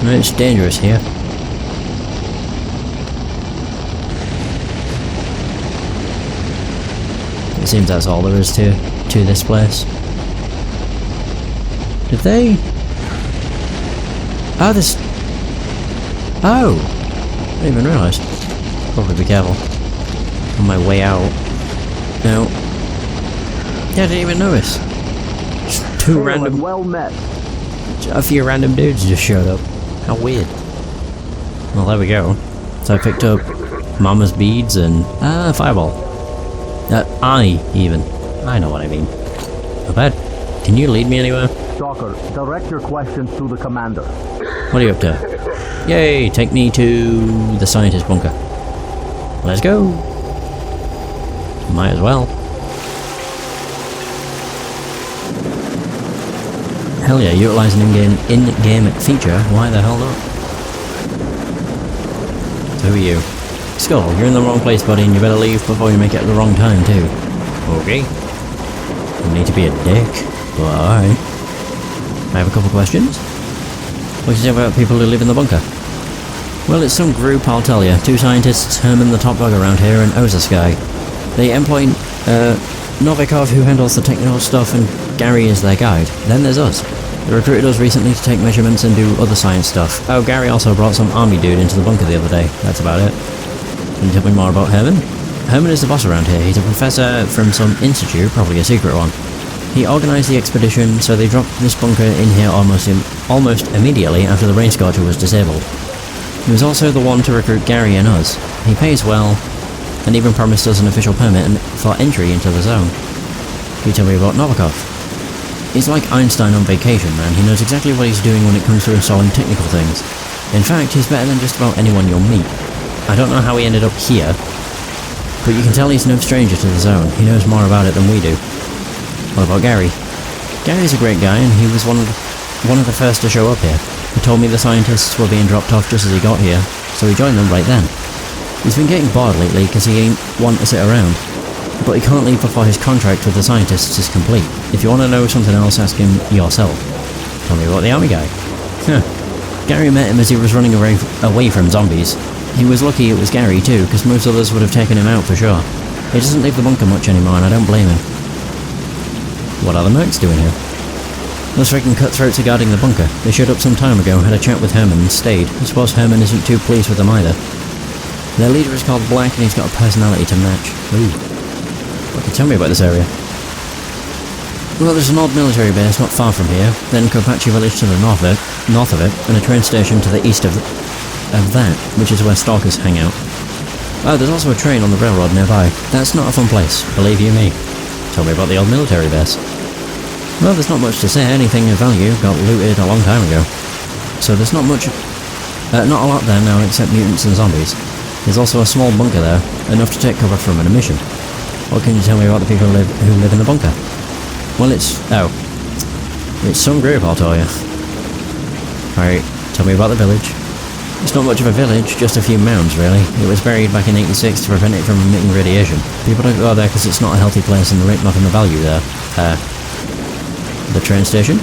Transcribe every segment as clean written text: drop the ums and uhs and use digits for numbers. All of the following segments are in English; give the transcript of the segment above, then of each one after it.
It's dangerous here. It seems that's all there is to this place. Did they... Oh, this... Oh! I didn't even realise. Probably be careful. On my way out. No. Yeah, I didn't even notice. Just two random... Well met. A few random dudes just showed up. How weird. Well, there we go. So I picked up Mama's beads and... fireball. I know what I mean. Not bad. Can you lead me anywhere? Stalker, direct your questions to the commander. What are you up to? Yay, take me to the scientist bunker. Let's go. Might as well. Hell yeah, utilize an in-game feature. Why the hell not? So who are you? Skull, you're in the wrong place, buddy, and you better leave before you make it at the wrong time, too. Okay. You need to be a dick, but alright. I have a couple questions. What do you say about people who live in the bunker? Well, it's some group, I'll tell you. Two scientists, Herman the top dog around here, and Oza's guy. They employ, Novikov, who handles the technical stuff, and Gary is their guide. Then there's us. They recruited us recently to take measurements and do other science stuff. Oh, Gary also brought some army dude into the bunker the other day. That's about it. Can you tell me more about Herman? Herman is the boss around here. He's a professor from some institute, probably a secret one. He organised the expedition, so they dropped this bunker in here almost immediately after the rain scorcher was disabled. He was also the one to recruit Gary and us. He pays well, and even promised us an official permit for entry into the zone. Can you tell me about Novikov? He's like Einstein on vacation, man. He knows exactly what he's doing when it comes to installing technical things. In fact, he's better than just about anyone you'll meet. I don't know how he ended up here, but you can tell he's no stranger to the zone. He knows more about it than we do. What about Gary? Gary's a great guy, and he was one of the first to show up here. He told me the scientists were being dropped off just as he got here, so he joined them right then. He's been getting bored lately because he ain't want to sit around, but he can't leave before his contract with the scientists is complete. If you want to know something else, ask him yourself. Tell me about the army guy. Gary met him as he was running away from zombies. He was lucky it was Gary too, because most others would have taken him out for sure. He doesn't leave the bunker much anymore, and I don't blame him. What are the mercs doing here? Those freaking cutthroats are guarding the bunker. They showed up some time ago, had a chat with Herman and stayed. I suppose Herman isn't too pleased with them either. Their leader is called Black, and he's got a personality to match. Ooh. What can you tell me about this area? Well, there's an old military base not far from here, then Kopachy village to the north of it, and a train station to the east of that, which is where stalkers hang out. Oh, there's also a train on the railroad nearby. That's not a fun place, believe you me. Tell me about the old military base. Well, there's not much to say. Anything of value got looted a long time ago. So there's not much... not a lot there now except mutants and zombies. There's also a small bunker there, enough to take cover from an mission. What can you tell me about the people who live in the bunker? Well, it's some group, I'll tell you. Alright, tell me about the village. It's not much of a village, just a few mounds, really. It was buried back in '86 to prevent it from emitting radiation. People don't go there because it's not a healthy place and there ain't nothing of value there. The train station?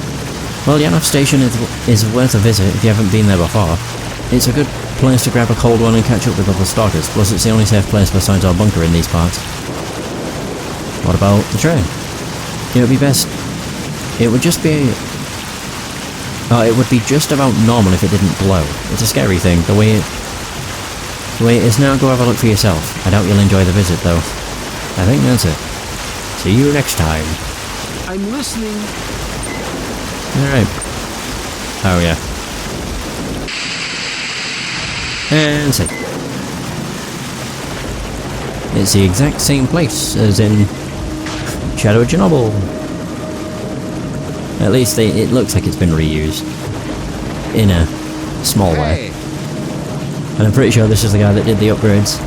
Well, Yanov station is worth a visit if you haven't been there before. It's a good place to grab a cold one and catch up with other stalkers, plus it's the only safe place besides our bunker in these parts. What about the train? It would be best... It would just be... it would be just about normal if it didn't glow. It's a scary thing, the way it is now. Go have a look for yourself. I doubt you'll enjoy the visit, though. I think that's it. See you next time. I'm listening. Alright. Oh, yeah. And see. It's the exact same place as in Shadow of Chernobyl. At least it looks like it's been reused. In a small way. And I'm pretty sure this is the guy that did the upgrades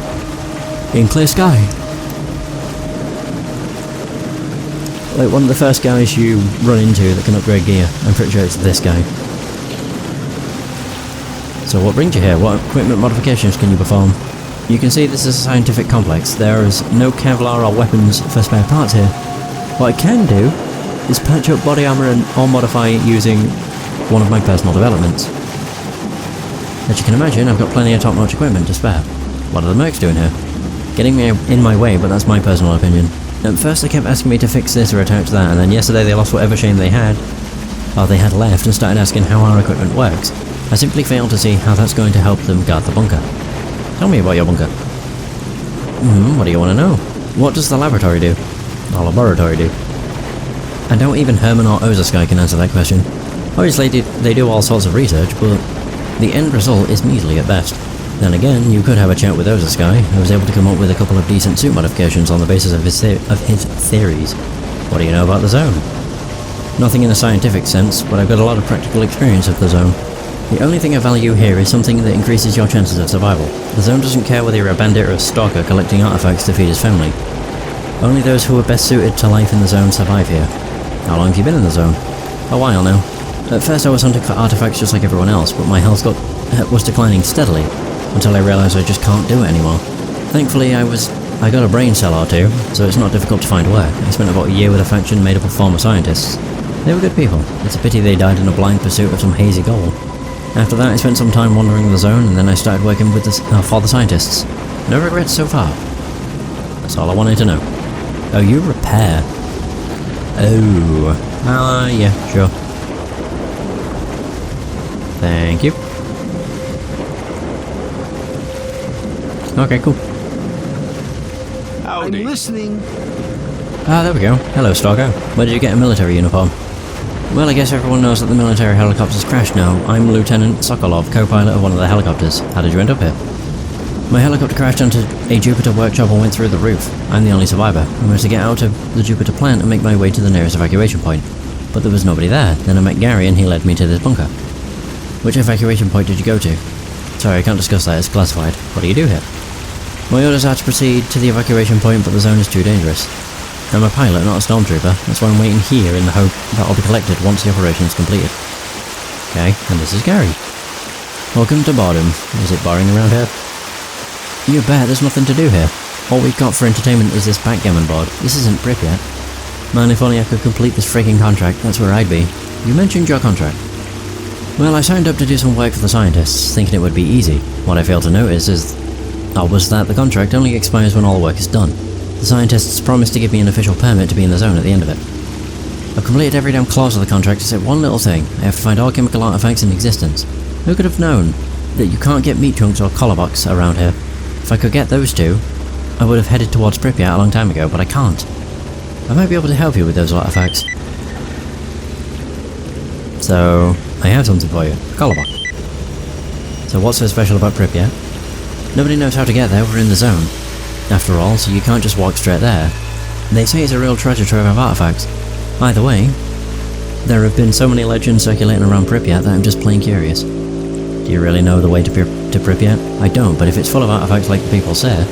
in Clear Sky. Like one of the first guys you run into that can upgrade gear. I'm pretty sure it's this guy. So what brings you here? What equipment modifications can you perform? You can see this is a scientific complex. There is no Kevlar or weapons for spare parts here. What I can do is patch up body armor or modify it using one of my personal developments. As you can imagine, I've got plenty of top-notch equipment to spare. What are the mercs doing here? Getting me in my way, but that's my personal opinion. At first they kept asking me to fix this or attach that, and then yesterday they lost whatever shame they had left, and started asking how our equipment works. I simply failed to see how that's going to help them guard the bunker. Tell me about your bunker. What do you want to know? What does the laboratory do? Our laboratory do? I doubt even Herman or Ozasky can answer that question. Obviously they do all sorts of research, but the end result is measly at best. Then again, you could have a chat with Ozasky, who was able to come up with a couple of decent suit modifications on the basis of his theories. What do you know about the zone? Nothing in a scientific sense, but I've got a lot of practical experience of the zone. The only thing I value here is something that increases your chances of survival. The zone doesn't care whether you're a bandit or a stalker collecting artifacts to feed his family. Only those who are best suited to life in the zone survive here. How long have you been in the zone? A while now. At first I was hunting for artifacts just like everyone else, but my health was declining steadily, until I realised I just can't do it anymore. Thankfully I got a brain cell or two, so it's not difficult to find work. I spent about a year with a faction made up of former scientists. They were good people. It's a pity they died in a blind pursuit of some hazy goal. After that I spent some time wandering the zone, and then I started working with for the scientists. No regrets so far. That's all I wanted to know. Oh, you repair. Oh. Yeah, sure. Thank you. Okay, cool. I'm listening. There we go. Hello, Stalker. Where did you get a military uniform? Well, I guess everyone knows that the military helicopters crashed now. I'm Lieutenant Sokolov, co-pilot of one of the helicopters. How did you end up here? My helicopter crashed onto a Jupiter workshop and went through the roof. I'm the only survivor. I managed to get out of the Jupiter plant and make my way to the nearest evacuation point. But there was nobody there. Then I met Gary and he led me to this bunker. Which evacuation point did you go to? Sorry, I can't discuss that, it's classified. What do you do here? My orders are to proceed to the evacuation point, but the zone is too dangerous. I'm a pilot, not a stormtrooper. That's why I'm waiting here in the hope that I'll be collected once the operation is completed. Okay, and this is Gary. Welcome to boredom. Is it boring around here? You bet, there's nothing to do here. All we've got for entertainment is this backgammon board. This isn't Pripyat. Man, if only I could complete this freaking contract, that's where I'd be. You mentioned your contract. Well, I signed up to do some work for the scientists, thinking it would be easy. What I failed to notice was that the contract only expires when all the work is done. The scientists promised to give me an official permit to be in the zone at the end of it. I've completed every damn clause of the contract except one little thing. I have to find all chemical artifacts in existence. Who could have known that you can't get meat chunks or collar box around here? If I could get those two, I would have headed towards Pripyat a long time ago, but I can't. I might be able to help you with those artifacts. So, I have something for you. A collar box. So what's so special about Pripyat? Nobody knows how to get there, we're in the zone. After all, so you can't just walk straight there. They say it's a real treasure trove of artifacts. Either way, there have been so many legends circulating around Pripyat that I'm just plain curious. Do you really know the way to Pripyat? I don't, but if it's full of artifacts like the people say,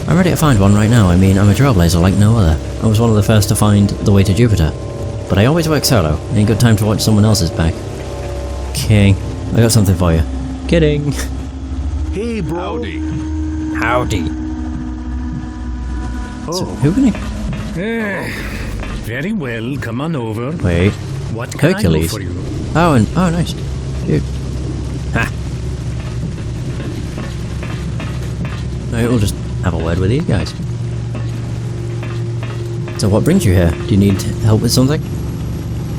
I'm ready to find one right now. I mean, I'm a trailblazer like no other. I was one of the first to find the way to Jupiter. But I always work solo. Ain't got time to watch someone else's back. Okay, I got something for you. Kidding. Hey, bro. Howdy. Oh. So, who can Very well, come on over. Wait. What can Hercules. I do for you? Oh, nice. Dude. Ha! Alright, we'll just have a word with these guys. So what brings you here? Do you need help with something?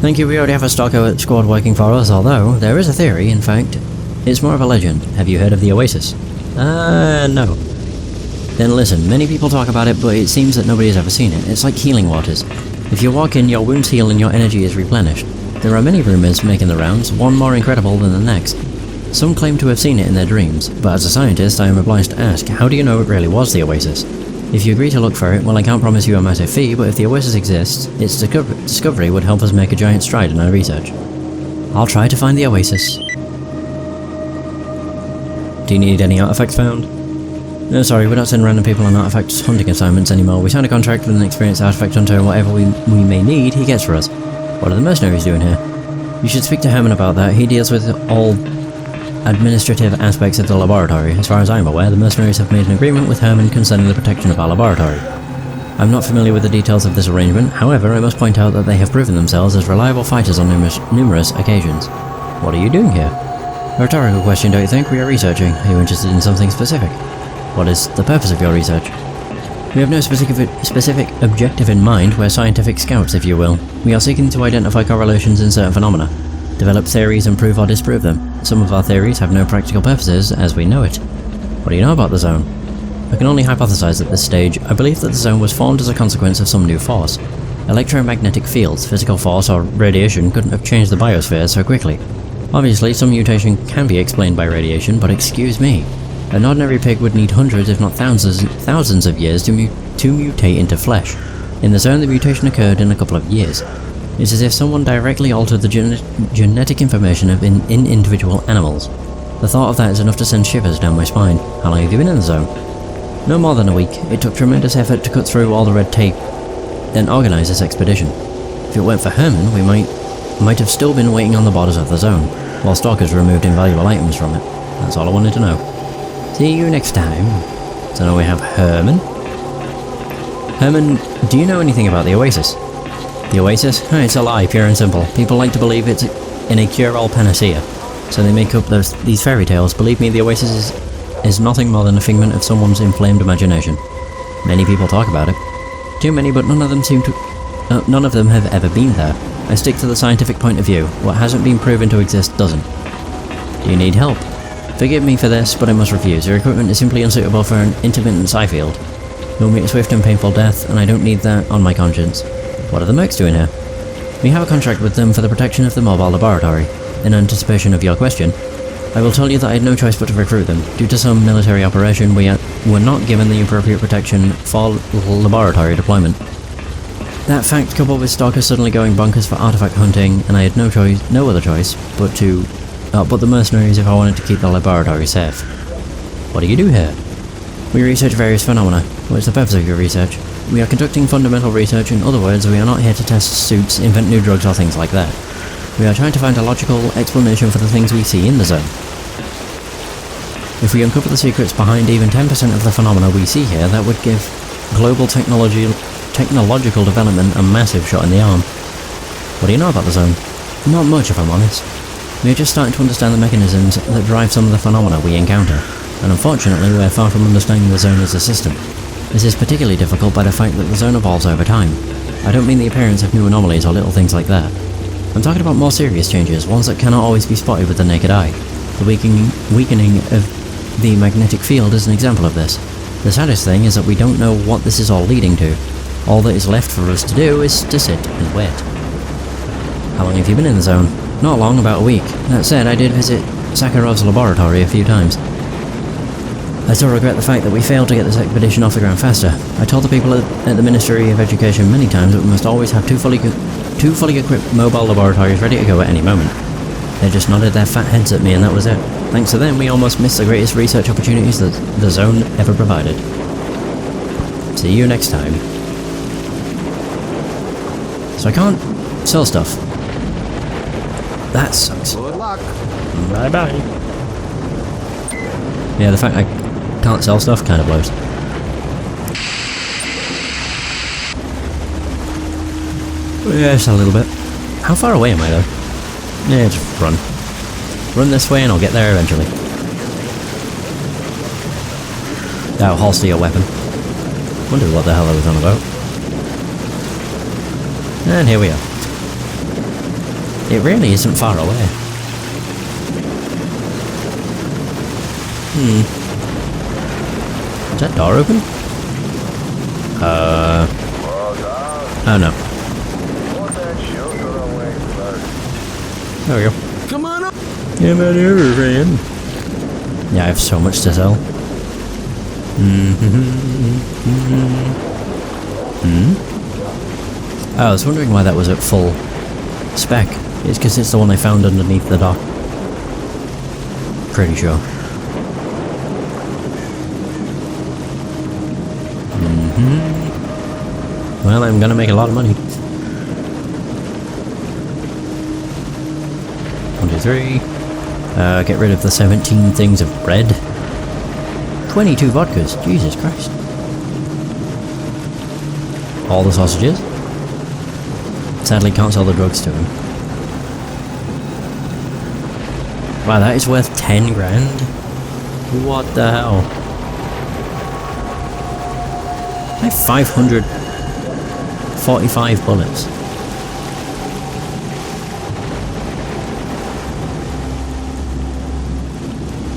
Thank you, we already have a S.T.A.L.K.E.R squad working for us, although there is a theory, in fact. It's more of a legend. Have you heard of the Oasis? No. Then listen, many people talk about it, but it seems that nobody has ever seen it. It's like healing waters. If you walk in, your wounds heal and your energy is replenished. There are many rumours making the rounds, one more incredible than the next. Some claim to have seen it in their dreams, but as a scientist I am obliged to ask, how do you know it really was the Oasis? If you agree to look for it, well, I can't promise you a massive fee, but if the Oasis exists, its discovery would help us make a giant stride in our research. I'll try to find the Oasis. Do you need any artifacts found? No, sorry, we don't send random people on artifact hunting assignments anymore. We sign a contract with an experienced artifact hunter, and whatever we may need, he gets for us. What are the mercenaries doing here? You should speak to Herman about that. He deals with all administrative aspects of the laboratory. As far as I'm aware, the mercenaries have made an agreement with Herman concerning the protection of our laboratory. I'm not familiar with the details of this arrangement, however, I must point out that they have proven themselves as reliable fighters on numerous occasions. What are you doing here? A rhetorical question, don't you think? We are researching. Are you interested in something specific? What is the purpose of your research? We have no specific objective in mind. We're scientific scouts, if you will. We are seeking to identify correlations in certain phenomena, develop theories and prove or disprove them. Some of our theories have no practical purposes as we know it. What do you know about the zone? I can only hypothesize at this stage. I believe that the zone was formed as a consequence of some new force. Electromagnetic fields, physical force, or radiation couldn't have changed the biosphere so quickly. Obviously, some mutation can be explained by radiation, but excuse me. An ordinary pig would need hundreds, if not thousands of years to mutate into flesh. In the zone, the mutation occurred in a couple of years. It's as if someone directly altered the genetic information in individual animals. The thought of that is enough to send shivers down my spine. How long have you been in the zone? No more than a week. It took tremendous effort to cut through all the red tape and organize this expedition. If it weren't for Herman, we might have still been waiting on the borders of the zone, while stalkers removed invaluable items from it. That's all I wanted to know. See you next time. So now we have Herman. Herman, do you know anything about the Oasis? The Oasis? Oh, it's a lie, pure and simple. People like to believe it's in a cure-all panacea, so they make up these fairy tales. Believe me, the Oasis is nothing more than a figment of someone's inflamed imagination. Many people talk about it. Too many, but none of them have ever been there. I stick to the scientific point of view. What hasn't been proven to exist doesn't. Do you need help? Forgive me for this, but I must refuse. Your equipment is simply unsuitable for an intermittent psi field. You'll meet a swift and painful death, and I don't need that on my conscience. What are the Mercs doing here? We have a contract with them for the protection of the mobile laboratory. In anticipation of your question, I will tell you that I had no choice but to recruit them. Due to some military operation, we were not given the appropriate protection for laboratory deployment. That fact, coupled with stalkers suddenly going bonkers for artifact hunting, and I had no other choice but to output the mercenaries if I wanted to keep the laboratory safe. What do you do here? We research various phenomena. What is the purpose of your research? We are conducting fundamental research. In other words, we are not here to test suits, invent new drugs or things like that. We are trying to find a logical explanation for the things we see in the zone. If we uncover the secrets behind even 10% of the phenomena we see here, that would give global technological development a massive shot in the arm. What do you know about the zone? Not much, if I'm honest. We are just starting to understand the mechanisms that drive some of the phenomena we encounter, and unfortunately we are far from understanding the zone as a system. This is particularly difficult by the fact that the zone evolves over time. I don't mean the appearance of new anomalies or little things like that. I'm talking about more serious changes, ones that cannot always be spotted with the naked eye. The weakening of the magnetic field is an example of this. The saddest thing is that we don't know what this is all leading to. All that is left for us to do is to sit and wait. How long have you been in the zone? Not long, about a week. That said, I did visit Sakharov's laboratory a few times. I still regret the fact that we failed to get this expedition off the ground faster. I told the people at the Ministry of Education many times that we must always have two fully equipped mobile laboratories ready to go at any moment. They just nodded their fat heads at me and that was it. Thanks to them, we almost missed the greatest research opportunities that the zone ever provided. See you next time. So I can't sell stuff. That sucks. Good luck. Bye bye. Yeah, the fact I can't sell stuff kind of blows. Yes, a little bit. How far away am I though? Yeah, just run. Run this way and I'll get there eventually. That'll holster your weapon. Wonder what the hell I was on about. And here we are. It really isn't far away. Is that door open? Oh no. There we go. Come on up. Come on over, friend. Yeah, I have so much to sell. Oh, I was wondering why that was at full spec. It's because it's the one I found underneath the dock. Pretty sure. Well, I'm gonna make a lot of money. 1, 2, 3. Get rid of the 17 things of bread. 22 vodkas. Jesus Christ. All the sausages. Sadly, can't sell the drugs to him. Wow, that is worth 10 grand? What the hell? I have 545 bullets.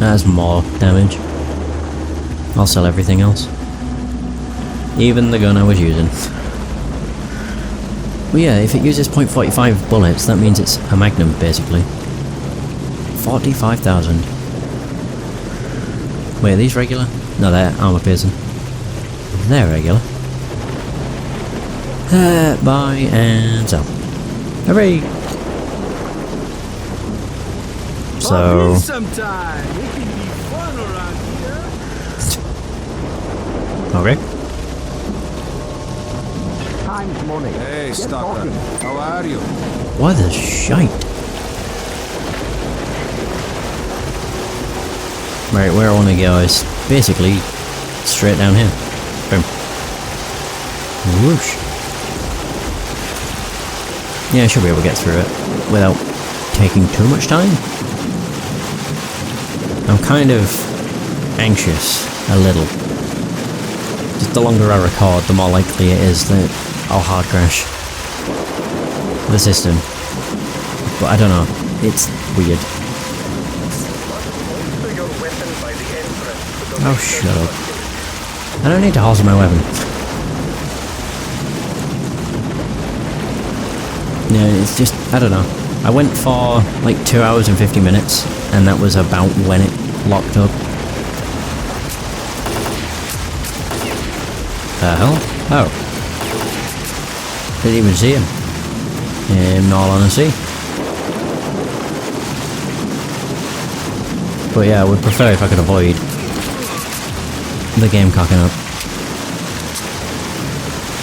That's more damage. I'll sell everything else. Even the gun I was using. Well yeah, if it uses .45 bullets, that means it's a magnum, basically. 45,000. Wait, are these regular? No, they're armor piercing. They're regular. Buy and sell. Hooray! So... sometime. It can be fun around here. Okay. Time's money. Hey, Stockton. How are you? What the shite? Right, where I want to go is basically straight down here. Boom. Whoosh. Yeah, I should be able to get through it without taking too much time. I'm kind of anxious, a little. Just the longer I record, the more likely it is that I'll hard crash the system. But I don't know, it's weird. Oh, shut up. I don't need to holster my weapon. Yeah, it's just, I don't know. I went for like 2 hours and 50 minutes, and that was about when it locked up. The hell? Oh. Didn't even see him. In all honesty. But yeah, I would prefer if I could avoid the game cocking up.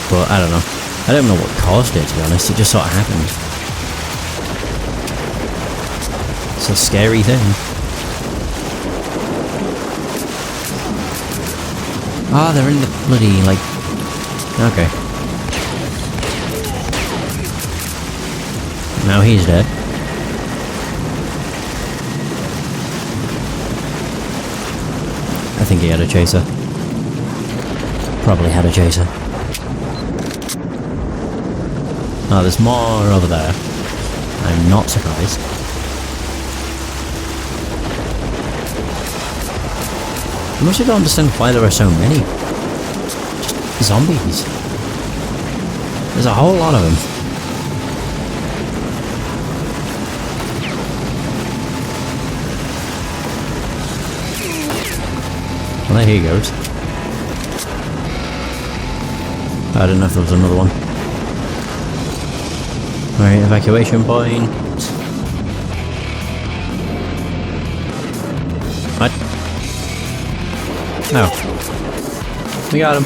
But I don't know. I don't know what caused it, to be honest. It just sort of happened. It's a scary thing. Ah, they're in the bloody, like... Okay. Now he's dead. I think he had a chaser. Probably had a chaser. Oh, there's more over there. I'm not surprised. I mostly don't understand why there are so many. Just zombies. There's a whole lot of them. Well, there he goes. I didn't know if there was another one. Alright, evacuation point. What? No. We got him.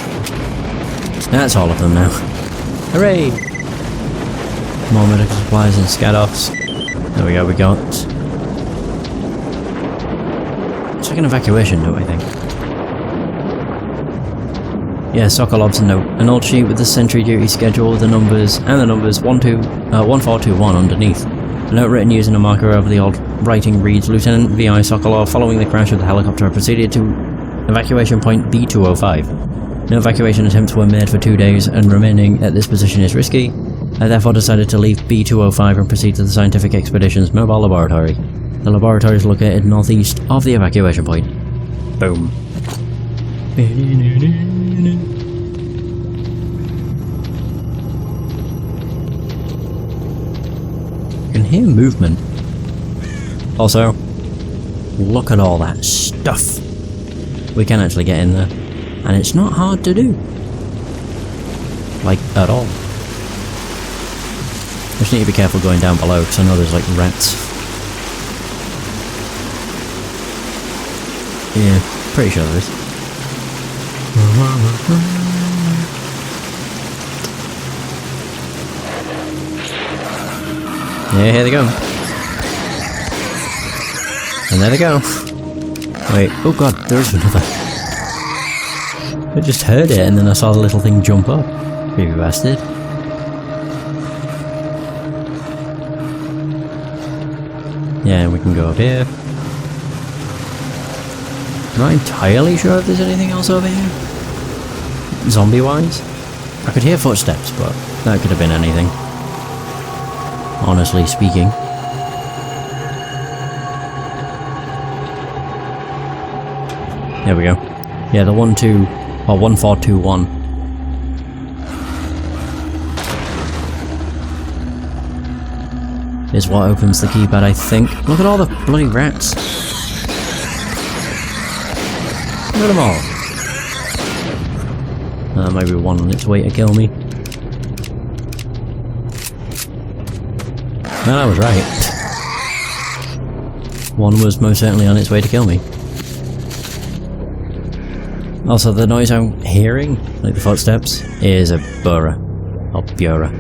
That's all of them now. Hooray! More medical supplies and scadoffs. There we go, we got... It's like an evacuation note, I think. Yeah, Sokolov's note. An old sheet with the sentry duty schedule, the numbers, and the numbers 1421 underneath. A note written using a marker over the old writing reads, Lieutenant V.I. Sokolov, following the crash of the helicopter, proceeded to evacuation point B205. No evacuation attempts were made for 2 days, and remaining at this position is risky. I therefore decided to leave B205 and proceed to the Scientific Expeditions Mobile Laboratory. The laboratory is located northeast of the evacuation point. Boom. I can hear movement. Also, look at all that stuff. We can actually get in there, and it's not hard to do. Like, at all. Just need to be careful going down below, because I know there's like rats. Yeah, pretty sure there is. Yeah, here they go. And there they go. Wait, oh god, there's another. I just heard it and then I saw the little thing jump up. Baby bastard. Yeah, we can go up here. I'm not entirely sure if there's anything else over here. Zombie-wise? I could hear footsteps, but that could have been anything. Honestly speaking. There we go. Yeah, the 1421. Is what opens the keypad, I think. Look at all the bloody rats. Look at them all. Maybe one on its way to kill me. Well, I was right. One was most certainly on its way to kill me. Also, the noise I'm hearing, like the footsteps, is a burra. Or Bura.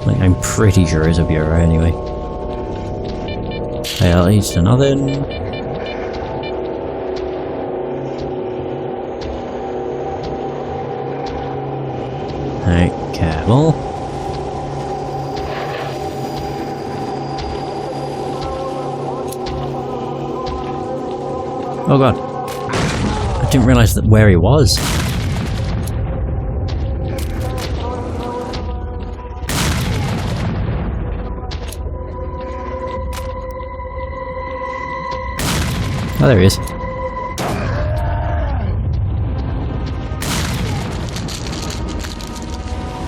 Like, I'm pretty sure it's a Bura anyway. Okay, that leads to nothing. Alright, careful. Oh god. I didn't realise that where he was. Oh, there he is.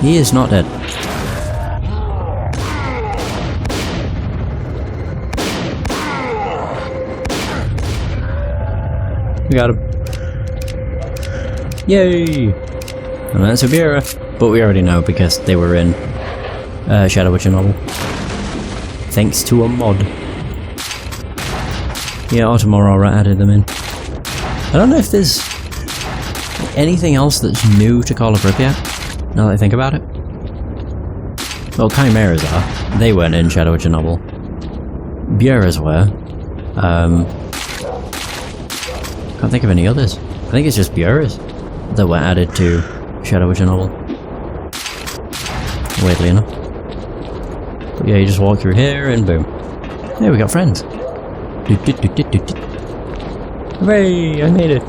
He is not dead. We got him. Yay! And that's a Bura. But we already know because they were in Shadow of Chernobyl. Thanks to a mod. Yeah, Automorora added them in. I don't know if there's anything else that's new to Call of Pripyat, now that I think about it. Well, chimeras are. They weren't in Shadow of Chernobyl. Buras were. Can't think of any others. I think it's just Buras that were added to Shadow of Chernobyl. Weirdly enough. But yeah, you just walk through here and boom. Hey, we got friends. Hooray! I made it!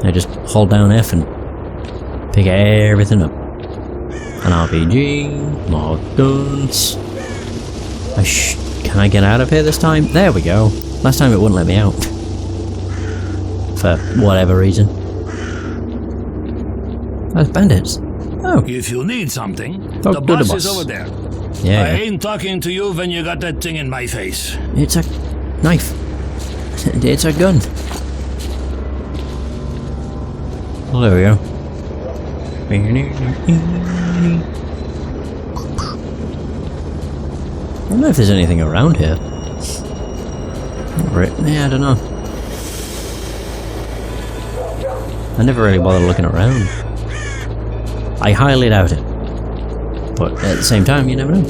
I just hold down F and pick everything up. An RPG, more guns. Can I get out of here this time? There we go. Last time it wouldn't let me out. For whatever reason. That's bandits. Oh. If you need something, Talk the to the boss boss. is over there. Yeah. I ain't talking to you when you got that thing in my face. It's a knife. It's a gun. Well, there we go. I don't know if there's anything around here. Right. Yeah, I don't know. I never really bothered looking around. I highly doubt it. But at the same time, you never know.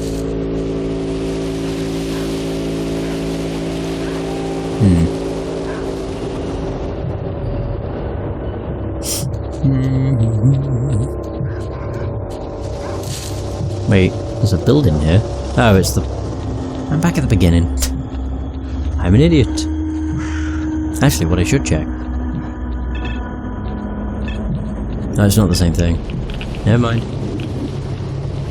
Wait, there's a building here. Oh, it's the... I'm back at the beginning. I'm an idiot. Actually, what I should check. No, it's not the same thing. Never mind.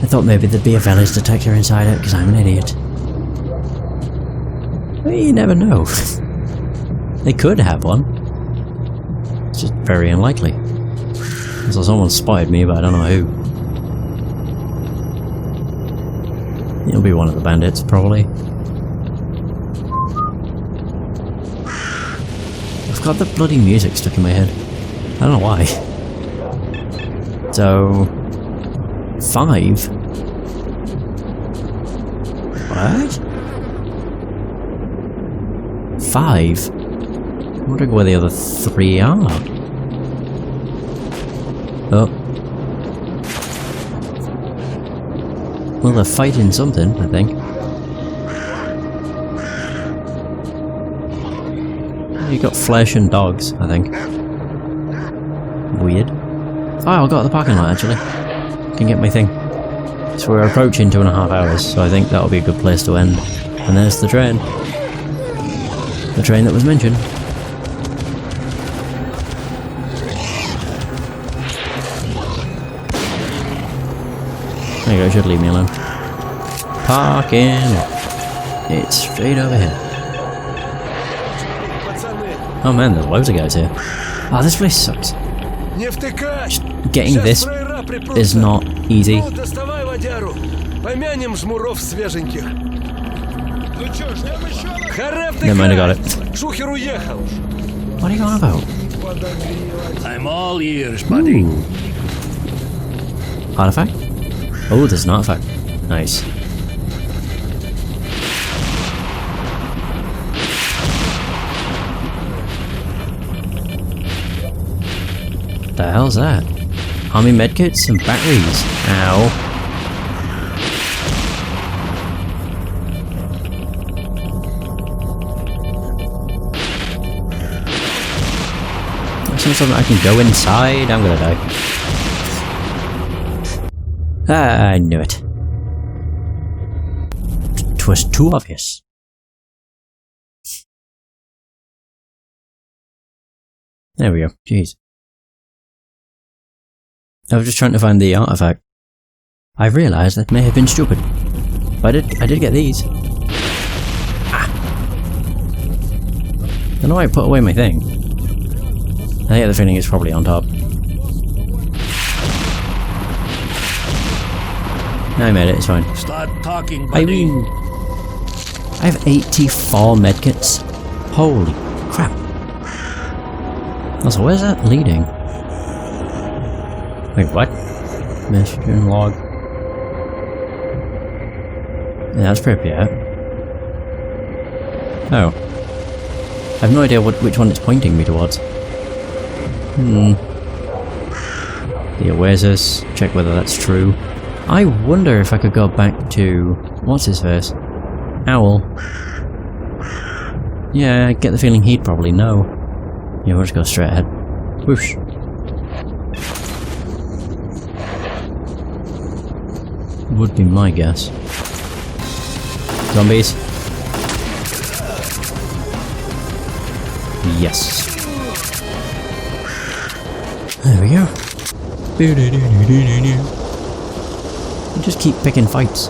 I thought maybe there'd be a valence detector inside it, because I'm an idiot. Well, you never know. They could have one. It's just very unlikely. So someone spotted me, but I don't know who. It'll be one of the bandits, probably. I've got the bloody music stuck in my head. I don't know why. So... 5? What? 5? I'm wondering where the other 3 are. Oh. Well, they're fighting something, I think. You got flesh and dogs, I think. Weird. Oh, I got the parking lot, actually. can get my thing. So we're approaching 2.5 hours, so I think that'll be a good place to end. And there's the train. The train that was mentioned. There you go, should leave me alone. Parking. It's straight over here. Oh man, there's loads of guys here. Oh, this place sucks. Getting this is not easy. Never mind, I got it. What are you going about? I'm all ears, buddy. Ooh. Artifact? Oh, there's an artifact. Nice. The hell's that? Army medkits and batteries. Ow. Something I can go inside. I'm gonna die. I knew it. 'Twas too obvious. There we go. Jeez. I was just trying to find the artifact. I realised that may have been stupid. But I did get these. Ah. I know I put away my thing. I get the feeling it's probably on top. I made it, it's fine. Start talking, buddy. I mean, I have 84 medkits. Holy crap. Also, where's that leading? Wait, what? Mission log. Yeah, that's Pripyat. Oh. I have no idea which one it's pointing me towards. The Oasis. Check whether that's true. I wonder if I could go back to... what's his face? Owl. Yeah, I get the feeling he'd probably know. Yeah, we'll just go straight ahead. Whoosh. Would be my guess. Zombies. Yes. There we go. You just keep picking fights.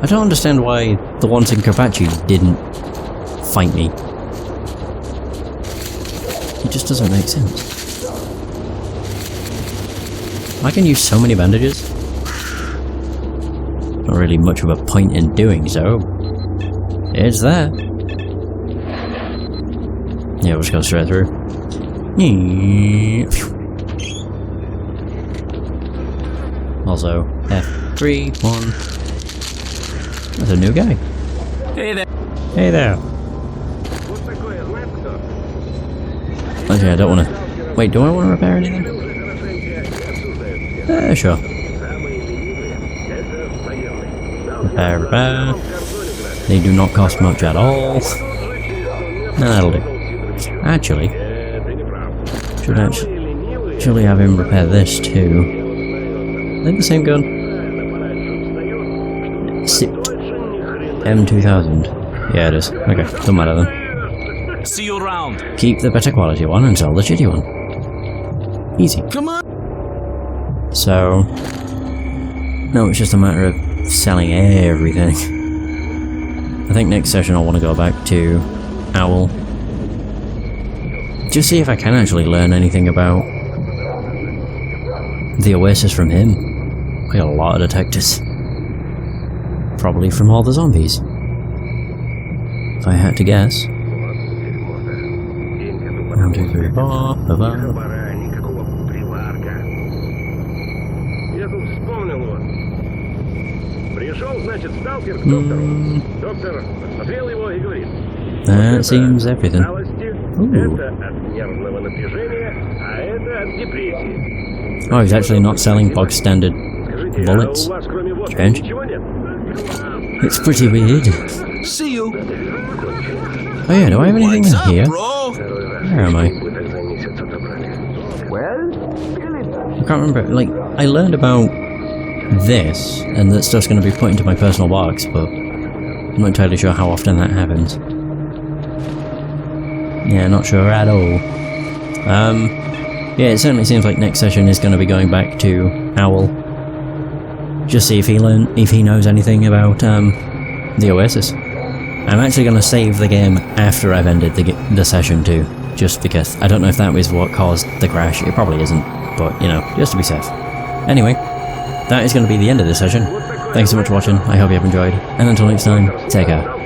I don't understand why the ones in Kopachy didn't fight me. It just doesn't make sense. I can use so many bandages. Not really much of a point in doing so. It's there. Yeah, we'll just go straight through. Also, F3, 1. That's a new guy. Hey there. Hey there. Actually, I don't want to... Wait, do I want to repair anything? Sure. Repair. They do not cost much at all. No, that'll do. Actually, should actually have him repair this too. Is that the same gun? Sipped. M2000. Yeah, it is. Okay, don't matter then. See you around. Keep the better quality one and sell the shitty one. Easy. Come on. So, no, it's just a matter of selling everything. I think next session I'll want to go back to Owl. Just see if I can actually learn anything about the Oasis from him. I got a lot of detectors. Probably from all the zombies. If I had to guess. 1, 2, 3, 4, 5. That seems everything. Ooh. Oh, he's actually not selling bog standard bullets. Strange. It's pretty weird. See you. Oh yeah, do I have anything in here? Bro? Where am I? Well, I can't remember, like, I learned about this, and that stuff's going to be put into my personal box, but I'm not entirely sure how often that happens. Yeah, not sure at all. Yeah, it certainly seems like next session is going to be going back to Owl. Just see if he knows anything about, the Oasis. I'm actually going to save the game after I've ended the session too, just because I don't know if that was what caused the crash. It probably isn't, but, you know, just to be safe. Anyway, that is going to be the end of this session. Thanks so much for watching, I hope you have enjoyed, and until next time, take care.